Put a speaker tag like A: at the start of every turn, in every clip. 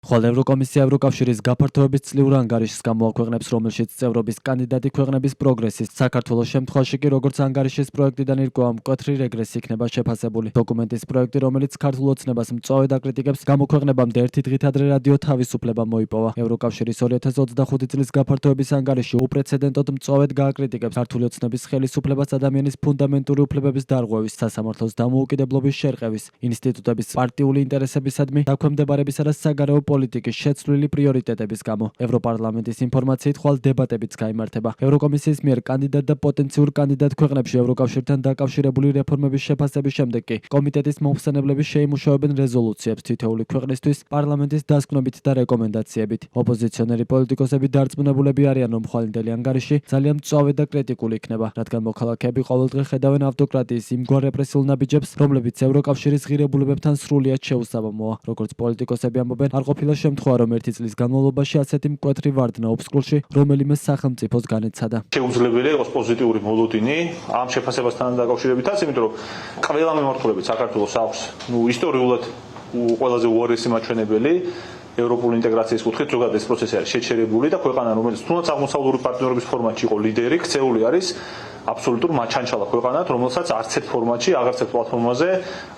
A: ხოლო ევროკომისია ევროკავშირის გაფართოების წლიურ ანგარიშს გამოაქვეყნებს, რომელშიც წევრობის კანდიდატი ქვეყნების პროგრესის, საქართველოს შემთხვევაში კი როგორც ანგარიშის პროექტიდან ირკვევა მკვეთრი რეგრესი იქნება შეფასებული. დოკუმენტის პროექტი, რომელიც ქართულ ოცნებას მწვავედ აკრიტიკებს, გამოქვეყნებამდე ერთი დღით ადრე რადიო თავისუფლება მოიპოვა. ევროკავშირის 2025 წლის გაფართოების ანგარიში უპრეცედენტოდ მწვავედ გააკრიტიკებს ქართული ოცნების ხელისუფლებას ადამიანის ფუნდამენტური უფლებების დარღვევის, სასამართლოს დამოუკიდებლობის შერყევის, ინსტიტუტების პარტიული ინტერესებისადმი დაქვემდებარებისა და საგარეო პოლიტიკის შეცვლილი პრიორიტეტების გამო. ევროპარლამენტის ინფორმაციით ხვალ დებატებიც გაიმართება. ევროკომისიის მიერ კანდიდატ და პოტენციურ კანდიდატ ქვეყნებში ევროკავშირთან დაკავშირებული რეფორმების შეფასების შემდეგ კი კომიტეტის მომხსენებლები შეიმუშავებენ რეზოლუციებს თითოეული ქვეყნისთვის პარლამენტის დასკვნებით და რეკომენდაციებით. ოპოზიციონერი პოლიტიკოსები დარწმუნებულები არიან, რომ ხვალინდელი ანგარიში ძალიან მწვავე და კრიტიკული იქნება, რადგან მოქალაქეები ყოველდღე ხედავენ ავტოკრატიის იმგვარ რეპრესიულ ნაბიჯებს, რომლებიც ევროკავშირის ღირებულებებთან სრულიად შეუსაბამოა. როგორც პოლიტიკოსები ამბობენ, არ ყოფილა შემთხვევა, რომ ერთი წლის განმავლობაში ასეთი მკვეთრი ვარდნა ოფსკულში რომელიმე სახელმწიფოს განეცადა.
B: შეუძლებელია იყოს პოზიტიური მოლოდინი ამ შეფასებასთან დაკავშირებითაც, იმიტომ რომ ყველა მიმართულებით საქართველოს აქვს ისტორიულად ყველაზე უარესი მაჩვენებელი ევროპული ინტეგრაციის კუთხით, ზოგადად ეს პროცესი არის შეჩერებული და ქვეყანა, რომელიც თუნდაც აღმოსავლური პარტნიორობის ფორმატში იყო ლიდერი, ქცეული არის აბსოლუტურ მაჩანჩალა ქვეყანად, რომელსაც არც ერთ ფორმატში, აღარც ერთ პლატფორმაზე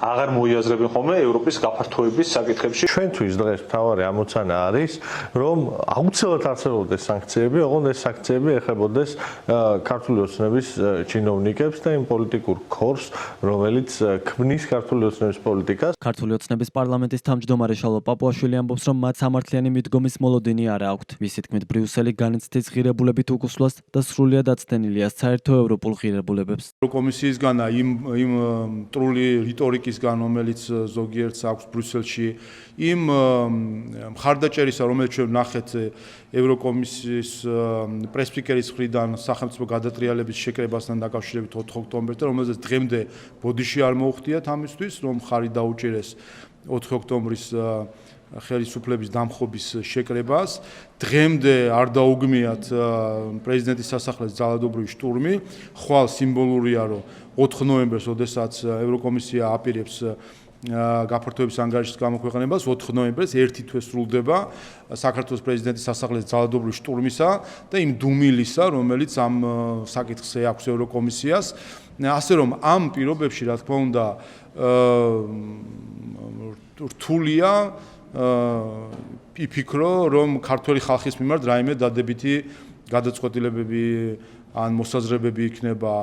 B: აღარ მოიაზრებენ ხოლმე ევროპის გაფართოების საკითხებში.
C: ჩვენთვის დღეს მთავარი ამოცანა არის, რომ აუცილებლად არსებობდეს სანქციები, ოღონდ ეს სანქციები ეხებოდეს ქართული ოცნების ჩინოვნიკებს და იმ პოლიტიკურ ქორს, რომელიც ქმნის ქართული ოცნების პოლიტიკას.
A: ქართული ოცნების პარლამენტის თავმჯდომარე შალვა პაპუაშვილი ამბობს, რომ მათ სამართლიანი მიდგომის მოლოდინი არ აქვთ. მისი თქმით, ბრიუსელი განიცდის ღირებულებით უკუსლას და სრულიად აცდენილია საერთო ევროპულ ღირებულებებს.
D: ევროკომისიისგან იმ მტრული რიტორიკისგან, რომელიც ზოგიერთს აქვს ბრიუსელში, იმ მხარდაჭერისა, რომელიც ჩვენ ვნახეთ ევროკომისიის პრესპიკერის მხრიდან სახელმწიფო გადატრიალების შეკრებასთან დაკავშირებით 4 ოქტომბერთან, რომელზეც დღემდე ბოდიში არ მოუხდიათ ამისთვის, რომ მხარი დაუჭერეს 4 ოქტომბრის ხელისუფლების დამხობის შეკრებას. დღემდე არ დაუგმიათ პრეზიდენტის სასახლეს ძალადობრივი შტურმი. ხვალ სიმბოლურია, რომ 4 ნოემბერს, როდესაც ევროკომისია აპირებს გაფართოების ანგარიშის გამოქვეყნებას, 4 ნოემბერს ერთი თვე სრულდება საქართველოს პრეზიდენტის სასახლის ძალადობრივი შტურმისა და იმ დუმილისა, რომელიც ამ საკითხს აქვს ევროკომისიას. ასე რომ ამ პირობებში, რა თქმა უნდა, რთულია იფიქრო, რომ ქართველი ხალხის მიმართ რაიმე დადებითი გადაწყვეტილებები ან მოსაზრებები იქნება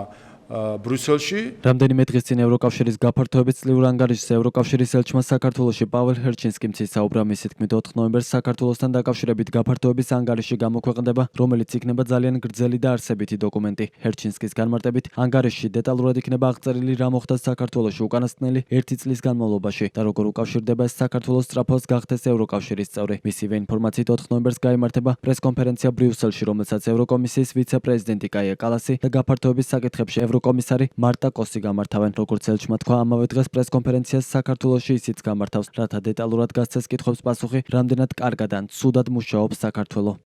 D: ბრიუსელში.
A: რამდენიმე დღის წინ ევროკავშირის გაფართოების წლიურ ანგარიშზე ევროკავშირის ელჩმა საქართველოში პაվել ჰერჩინსკიმ ისაუბრა. მისი თქმით, 4 ნოემბერს საქართველოსთან დაკავშირებით გაფართოების ანგარიში გამოქვეყნდება, რომელიც იქნება ძალიან გრძელი და არსებითი დოკუმენტი. ჰერჩინსკის განმარტებით, ანგარიშში დეტალურად იქნება აღწერილი რა მოხდა საქართველოში უკანასკნელი 1 წლის განმავლობაში და როგორ უკავშირდება ეს საქართველოს სწრაფოს გახდეს ევროკავშირის წევრი. მისივე ინფორმაციით 4 ნოემბერს გაიმართება პრესკონფერენცია ბრიუსელში, რომელსაც ევროკომისიის ვიცე-პრეზიდენტი კაია კალასი და გაფართოების საკითხებში ევროკომისარი მარტა კოსი გამართავენ. როგორც ელჩმა თქვა, ამავე დღეს პრესკონფერენციას საქართველოში ისიც გამართავს, რათა დეტალურად გასცეს კითხვებს პასუხი, რამდენად კარგად ან ცუდად მუშაობს საქართველო.